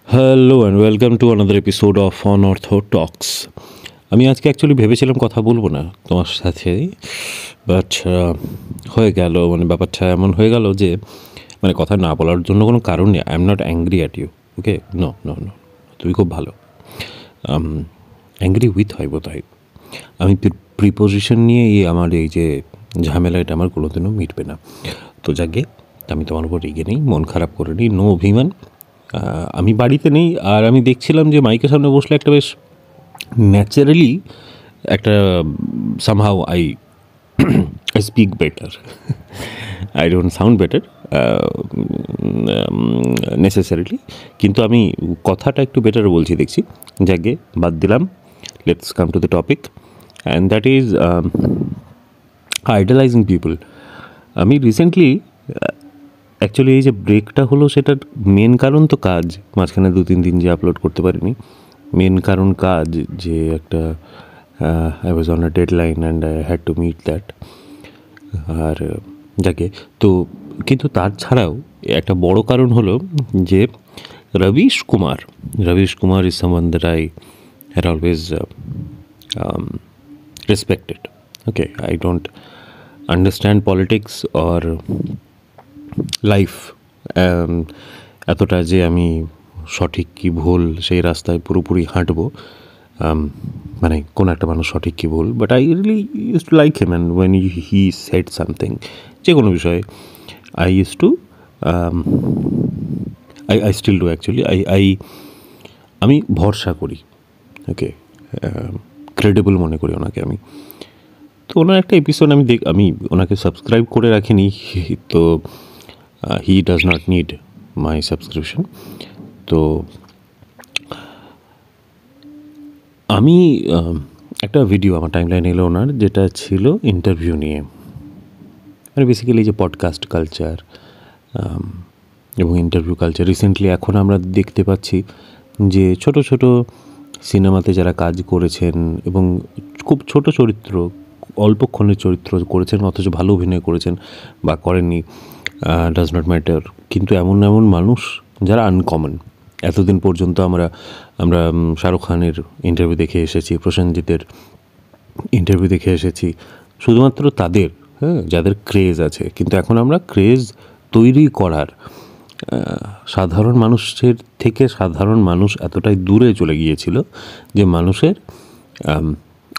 Hello and welcome to another episode of Unearth Talks. আমি আজকে actually ভেবেছিলাম কথা বলবো না তোমার সাথে, বাট হয়ে গেল, মানে ব্যাপারটা এমন হয়ে গেল যে মানে কথা না বলার জন্য কোনো কারণ নেই। I am not angry at you, okay? No no no, তুমি খুব ভালো। অ্যাংরি উইথ হয় বোধ হয়। আমি প্রিপোজিশন নিয়ে আমার এই যে ঝামেলা, এটা আমার কোনোদিনও মিটবে না। তো যাকে আমি তোমার উপর রেগে নেই, মন খারাপ করে নিই, নো অভিমান। আমি বাড়িতে নেই, আর আমি দেখছিলাম যে মাইকের সামনে বসলে একটা বেশ ন্যাচারালি একটা somehow I speak better. I don't sound better necessarily, কিন্তু আমি কথাটা একটু বেটার বলছি দেখছি। যাকে বাদ দিলাম, let's come to the topic, and that is idolizing people. আমি রিসেন্টলি অ্যাকচুয়ালি এই যে ব্রেকটা হলো, সেটার মেন কারণ তো কাজ। মাঝখানে 2-3 দিন যে আপলোড করতে পারিনি, মেন কারণ কাজ। যে একটা I was on a deadline and I had to meet that. আর যাকে তো, কিন্তু তার ছাড়াও একটা বড় কারণ হলো যে rubbish Kumar is someone that I had always respected. Okay, I don't understand politics or life এতটা যে আমি সঠিক কি ভুল সেই রাস্তায় পুরোপুরি হাঁটবো, মানে কোন একটা মানুষ সঠিক কি ভুল, but I really use to like him, and when he said something, যে কোনো বিষয়ে I use to I still do actually. আমি ভরসা করি, ওকে, ক্রেডিবল মনে করি ওনাকে আমি। তো ওনার একটা এপিসোড আমি ওনাকে সাবস্ক্রাইব করে রাখিনি, তো he does not need my subscription. তো আমি একটা ভিডিও আমার টাইমলাইনে এলো ওনার, যেটা ছিল ইন্টারভিউ নিয়ে, মানে বেসিক্যালি যে পডকাস্ট কালচার এবং ইন্টারভিউ কালচার। রিসেন্টলি এখন আমরা দেখতে পাচ্ছি যে ছোট ছোট সিনেমাতে যারা কাজ করেছেন এবং খুব ছোট চরিত্র, অল্পক্ষণের চরিত্র করেছেন, অথচ ভালো অভিনয় করেছেন বা করেননি, ডাজ নট ম্যাটার, কিন্তু এমন এমন মানুষ যারা আনকমন। এতদিন পর্যন্ত আমরা শাহরুখ খানের ইন্টারভিউ দেখে এসেছি, প্রসেনজিতের ইন্টারভিউ দেখে এসেছি, শুধুমাত্র তাদের, হ্যাঁ, যাদের ক্রেজ আছে। কিন্তু এখন আমরা ক্রেজ তৈরি করার সাধারণ মানুষের থেকে সাধারণ মানুষ এতটাই দূরে চলে গিয়েছিল যে মানুষের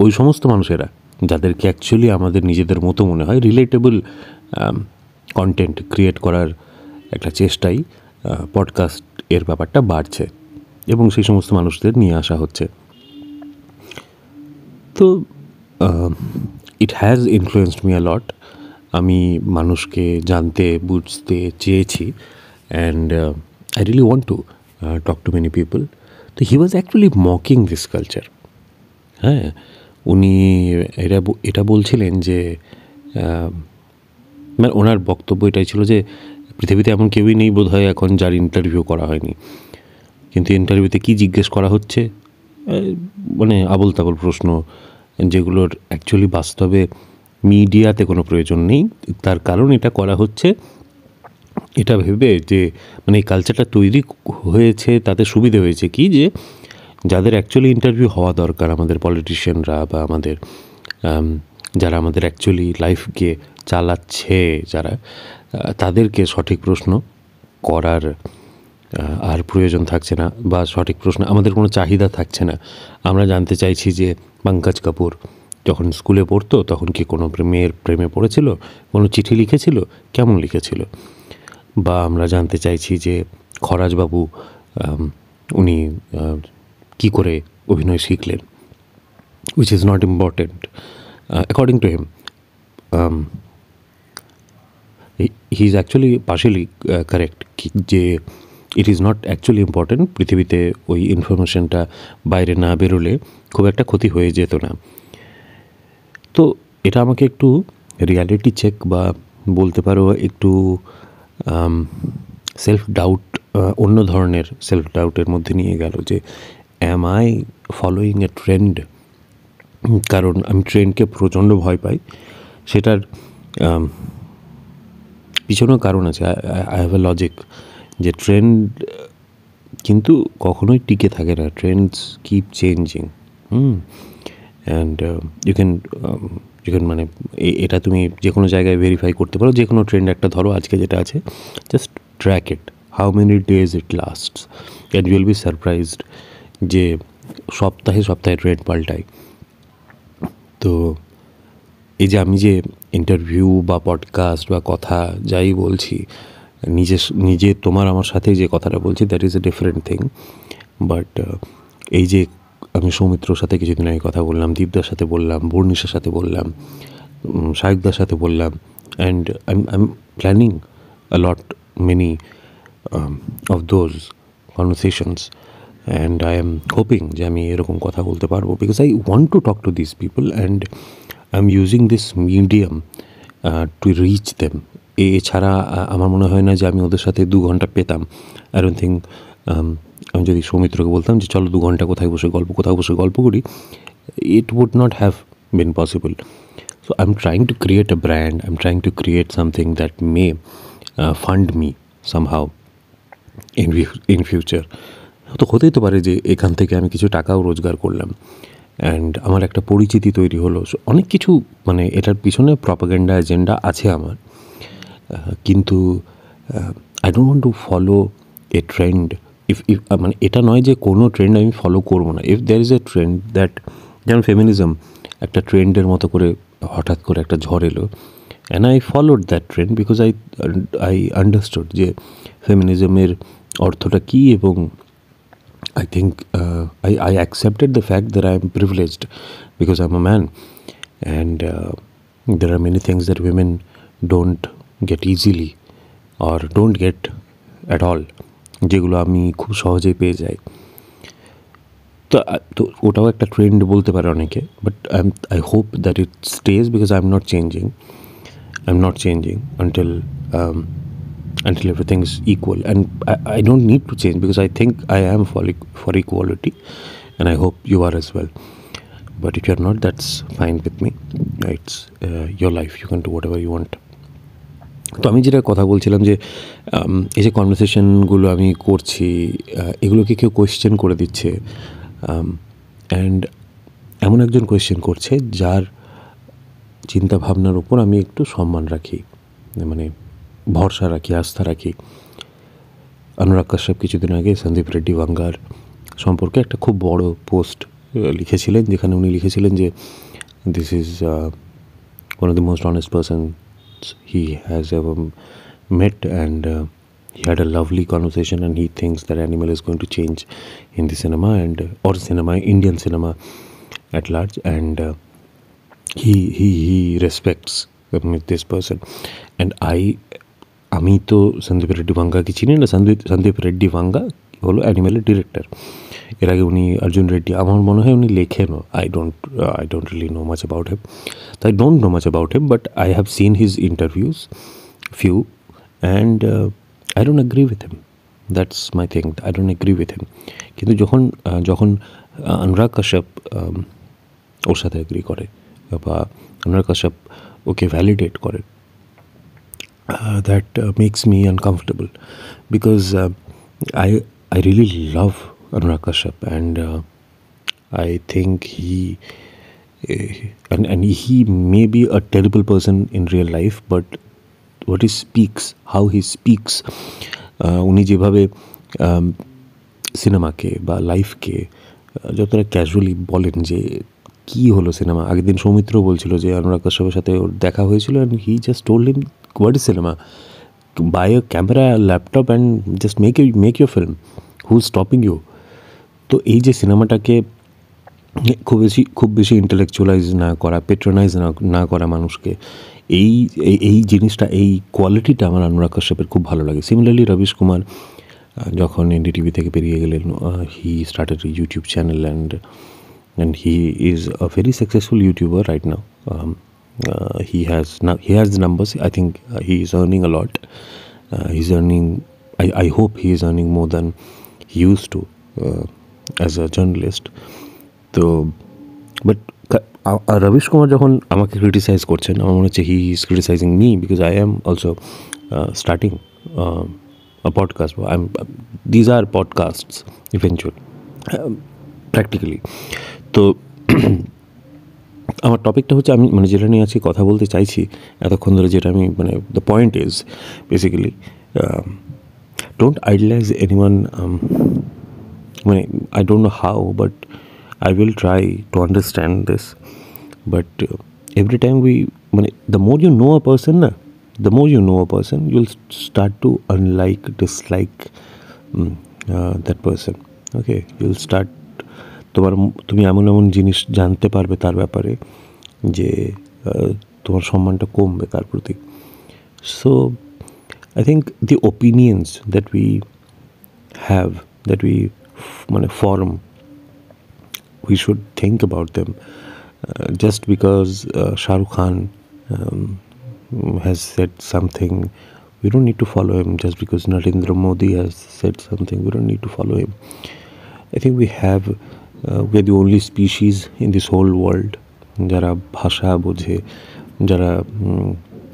ওই সমস্ত মানুষেরা যাদেরকে অ্যাকচুয়ালি আমাদের নিজেদের মতো মনে হয়, রিলেটেবল কন্টেন্ট ক্রিয়েট করার একটা চেষ্টাই পডকাস্ট এর ব্যাপারটা বাড়ছে এবং সেই সমস্ত মানুষদের নিয়ে আসা হচ্ছে। তো it has influenced me a lot. আমি মানুষকে জানতে বুঝতে চেয়েছি, and I really want to talk to many people. তো he was actually mocking this culture. হ্যাঁ, উনি এটা বলছিলেন যে মানে ওনার বক্তব্য এটাই ছিল যে পৃথিবীতে এমন কেউই নেই বোধ হয় এখন যার ইন্টারভিউ করা হয়নি, কিন্তু ইন্টারভিউতে কী জিজ্ঞেস করা হচ্ছে, মানে আবোল তাবোল প্রশ্ন, যেগুলোর অ্যাকচুয়ালি বাস্তবে মিডিয়াতে কোনো প্রয়োজন নেই। তার কারণ এটা করা হচ্ছে এটা ভেবে যে মানে এই কালচারটা তৈরি হয়েছে, তাতে সুবিধে হয়েছে কি, যে যাদের অ্যাকচুয়ালি ইন্টারভিউ হওয়া দরকার, আমাদের পলিটিশিয়ানরা বা আমাদের যারা আমাদের অ্যাকচুয়ালি লাইফকে চালাচ্ছে, যারা তাদেরকে সঠিক প্রশ্ন করার আর প্রয়োজন থাকছে না, বা সঠিক প্রশ্ন আমাদের কোনো চাহিদা থাকছে না। আমরা জানতে চাইছি যে পঙ্কজ কাপুর যখন স্কুলে পড়তো তখন কি কোনো মেয়ের প্রেমে পড়েছিল, কোনো চিঠি লিখেছিল, কেমন লিখেছিল, বা আমরা জানতে চাইছি যে খরাজবাবু উনি কী করে অভিনয় শিখলেন, which is not important according to him. He is actually partially correct, যে it is not actually important. পৃথিবীতে ওই ইনফরমেশনটা বাইরে না বেরোলে খুব একটা ক্ষতি হয়ে যেত না। তো এটা আমাকে একটু রিয়ালিটি চেক, বা বলতে পারো একটু সেলফ ডাউট, অন্য ধরনের সেলফ ডাউটের মধ্যে নিয়ে গেল, যে am I following a trend. কারণ আমি ট্রেন্ডকে প্রচণ্ড ভয় পাই। সেটার পিছনেও কারণ আছে। আই হ্যাভ এ লজিক, যে ট্রেন্ড কিন্তু কখনোই টিকে থাকে না, trends keep changing. And you can মানে এটা তুমি যে কোনো জায়গায় ভেরিফাই করতে পারো, যে কোনো ট্রেন্ড একটা ধরো আজকে যেটা আছে, just track it, how many days it lasts, and you will be surprised যে সপ্তাহে সপ্তাহে ট্রেন্ড পাল্টায়। তো এই যে আমি যে ইন্টারভিউ বা পডকাস্ট বা কথা যাই বলছি, নিজে তোমার আমার সাথে যে কথাটা বলছি, that is a different thing. But এই যে আমি সৌমিত্রর সাথে কিছুদিন আগে কথা বললাম, দীপদার সাথে বললাম, বর্ণিশার সাথে বললাম, শায়কদার সাথে বললাম, and I am planning a lot many of those conversations, and I am hoping যে আমি এরকম কথা বলতে পারবো, because I want to talk to this people and I am using this medium to reach them. এছাড়া আমার মনে হয় না যে আমি ওদের সাথে 2 ঘন্টা পেতাম। আই ডোন্ট থিঙ্ক আমি যদি সৌমিত্রকে বলতাম যে চলো 2 ঘন্টা কোথাও বসে গল্প করি, it would not have been possible. So I'm trying to create a brand, I'm trying to create something that may fund me somehow in future. তো হতেই তো পারে যে এখান থেকে আমি কিছু টাকাও রোজগার করলাম, অ্যান্ড আমার একটা পরিচিতি তৈরি হলো। অনেক কিছু মানে এটার পিছনে প্রপাগান্ডা এজেন্ডা আছে আমার, কিন্তু I don't want to follow A trend. If মানে এটা নয় যে কোনো ট্রেন্ড আমি ফলো করবো না। If there is a trend that, যেমন ফেমিনিজম একটা ট্রেন্ডের মতো করে হঠাৎ করে একটা ঝড় এলো, and I followed that trend because I understood যে ফেমিনিজমের অর্থটা কী, এবং I think I accepted the fact that I am privileged because I'm a man, and there are many things that women don't get easily or don't get at all, যেগুলো আমি খুব সহজেই পেয়ে যাই। তো ওটাও একটা ট্রেন্ড বলতে পারে অনেকে, but I hope that it stage because I am not changing until everything is equal, and I don't need to change because I think I am for equality, and I hope you are as well. But if you're not, that's fine with me. It's your life, you can do whatever you want. তো আমি যেটা কথা বলছিলাম যে এই যে কনভারসেশনগুলো আমি করছি, এগুলোকে কেউ কোয়েশ্চেন করে দিচ্ছে, অ্যান্ড এমন একজন কোয়েশ্চেন করছে যার চিন্তাভাবনার উপর আমি একটু সম্মান রাখি, মানে ভরসা রাখি, আস্থা রাখি। অনুরাগ কাশ্যপ কিছুদিন আগে সন্দীপ রেড্ডি ভাঙ্গার সম্পর্কে একটা খুব বড় পোস্ট লিখেছিলেন, যেখানে উনি লিখেছিলেন যে this is one of the most honest person he has ever met, and he had a lovely conversation, and he thinks that Animal is going to change in the cinema and or cinema, Indian cinema at large, and he respects this person. And আমি তো সন্দীপ রেড্ডি ভাঙ্গাকে চিনি না। সন্দীপ রেড্ডি ভাঙ্গা হলো অ্যানিমেলের director. এর আগে উনি অর্জুন রেড্ডি, আমার মনে হয় উনি লেখেনও। I don't really know much about him. So I don't know much about him, but I have seen his interviews, few, and I don't agree with him. That's my thing, I don't agree with him. কিন্তু যখন অনুরাগ কাশ্যপ ওর সাথে agri করে বা অনুরাগ কাশ্যপ ওকে validate করে, that makes me uncomfortable because I really love Anurag Kashyap, and I think he may be a terrible person in real life, but what he speaks, how he speaks, উনি যেভাবে সিনেমাকে বা লাইফকে যতটা casually বলেন যে কী হলো cinema. আগের দিন সৌমিত্র বলছিল যে অনুরাগ কাশ্যপের সাথে ওর দেখা হয়েছিল, and he just told him what is cinema, buy a camera, a laptop, and just make your film. Who's stopping you? তো এই যে সিনেমাটাকে খুব বেশি ইন্টেলেকচুয়ালাইজ না করা, পেট্রোনাইজ না করা মানুষকে, এই জিনিসটা, এই কোয়ালিটিটা আমার অনুরাগ কাশ্যপের খুব ভালো লাগে। সিমিলারলি রবিশ কুমার যখন এনডিটিভি থেকে বেরিয়ে গেলেন, he started a YouTube channel, and he is a very successful YouTuber right now. He has the numbers. I think he is earning a lot. He's earning, I hope he is earning more than he used to as a journalist. তো but rubbish Kumar যখন আমাকে criticise করছেন, আমার মনে হচ্ছে he is criticising me because I am also starting a podcast. These are podcasts eventually, practically. তো আমার টপিকটা হচ্ছে, আমি মানে যেটা নিয়ে আজকে কথা বলতে চাইছি এতক্ষণ ধরে, যেটা আমি মানে the point is basically don't idolise anyone. মানে I don't know how, but I will try to understand this. But every time the more you know a person, you'll start to unlike, dislike that person. Okay, you'll start, তুমি এমন এমন জিনিস জানতে পারবে তার ব্যাপারে যে তোমার সম্মানটা কমবে তার প্রতি. So I think the opinions that we have, that we form, we should think about them. Just because Shah Rukh Khan has said something, we don't need to follow him. Just because Narendra Modi has said something, we don't need to follow him. I think we are the only species in this whole world যারা ভাষা বোঝে, যারা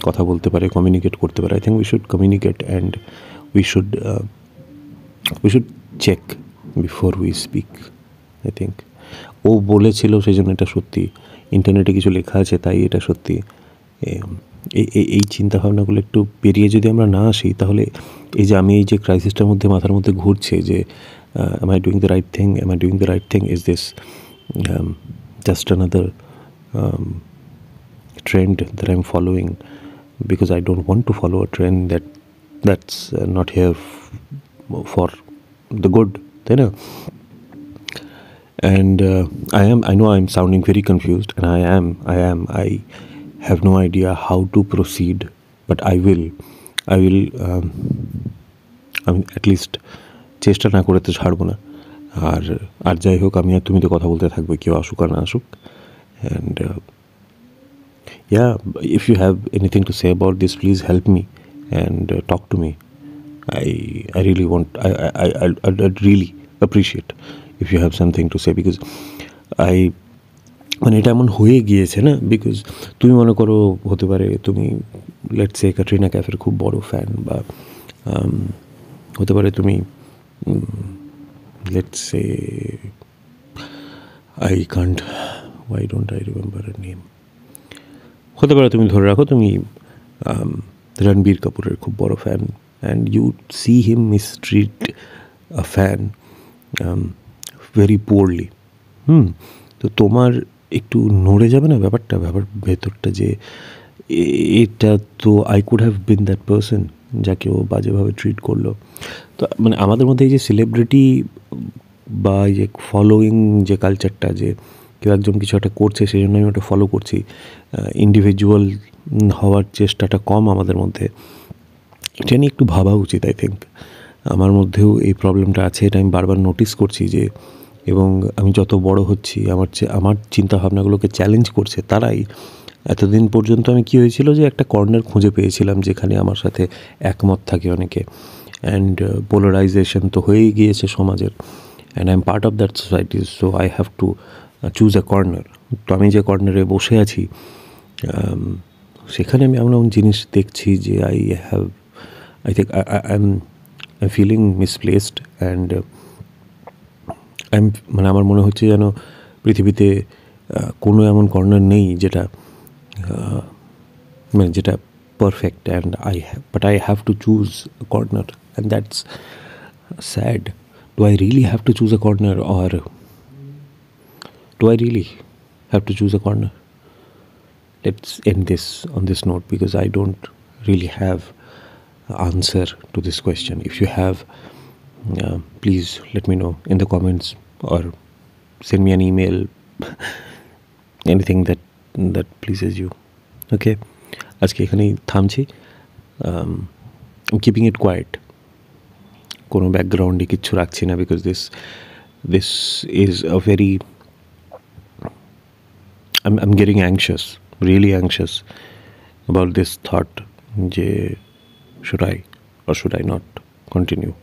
কথা বলতে পারে, communicate করতে পারে. I think we should communicate, and we should check before we speak. I think ও বলেছিল সেই জন্য এটা সত্যি, ইন্টারনেটে কিছু লেখা আছে তাই এটা সত্যি, এই চিন্তাভাবনাগুলো একটু পেরিয়ে যদি আমরা না আসি, তাহলে আমি এই যে ক্রাইসিসটার মধ্যে মাথার মধ্যে ঘুরছে যে am I doing the right thing, is this just another trend that I'm following, because I don't want to follow a trend that's not here for the good, you know. And I know I'm sounding very confused, and I have no idea how to proceed, but I will at least চেষ্টা না করে তো ছাড়বো না. আর যাই হোক, আমি আর তুমি তো কথা বলতে থাকবে, কেউ আসুক আর না আসুক. And if you have anything to say about this, please help me and talk to me. I really want, I'd really appreciate if you have something to say, because এটা এমন হয়ে গিয়েছে না, বিকজ তুমি মনে করো, হতে পারে তুমি লেটস সে ক্যাটরিনা ক্যাফের খুব বড় ফ্যান, বা হতে পারে তুমি let's say why don't I remember her name, হতে পারে তুমি ধরে রাখো তুমি রণবীর কাপুরের খুব বড় fan, and you see him mistreat a fan very poorly. তো তোমার একটু নড়ে যাবে না ব্যাপার ভেতরটা, যে এটা তো I could have been that person যাকে ও বাজেভাবে ট্রিট করলো. তো আমাদের মধ্যে এই যে সেলিব্রিটি বা এই যে ফলোয়িং যে কালচারটা, যে কেউ একজন কিছু একটা করছে সেই জন্য আমি ওটা ফলো করছি, ইন্ডিভিজুয়াল হওয়ার চেষ্টাটা কম আমাদের মধ্যে, এটা নিয়ে একটু ভাবা উচিত. আই থিঙ্ক আমার মধ্যেও এই প্রবলেমটা আছে, এটা আমি বারবার নোটিস করছি যে, এবং আমি যত বড় হচ্ছি আমার চিন্তাভাবনাগুলোকে চ্যালেঞ্জ করছে তারাই. এতদিন পর্যন্ত আমি কী হয়েছিল, যে একটা কর্নার খুঁজে পেয়েছিলাম যেখানে আমার সাথে একমত থাকে অনেকে, অ্যান্ড পোলারাইজেশন তো হয়েই গিয়েছে সমাজের, and I am part of that society, so I have to choose a corner. তো আমি যে কর্নারে বসে আছি, সেখানে আমি এমন এমন জিনিস দেখছি যে I think I'm feeling misplaced, and আমার মনে হচ্ছে যেন পৃথিবীতে কোনো এমন কর্নার নেই যেটা যেটা perfect, and but I have to choose a corner, and that's sad. Do I really have to choose a corner, or do I really have to choose a corner? Let's end this on this note, because I don't really have answer to this question. If you have, please let me know in the comments, or send me an email, anything that pleases you. Okay, আজকে এখানেই থামছি. I'm keeping it quiet, কোনো ব্যাকগ্রাউন্ডে কিচ্ছু রাখছি না, because this is a very, I'm getting anxious, really anxious about this thought, যে should I or should I not continue.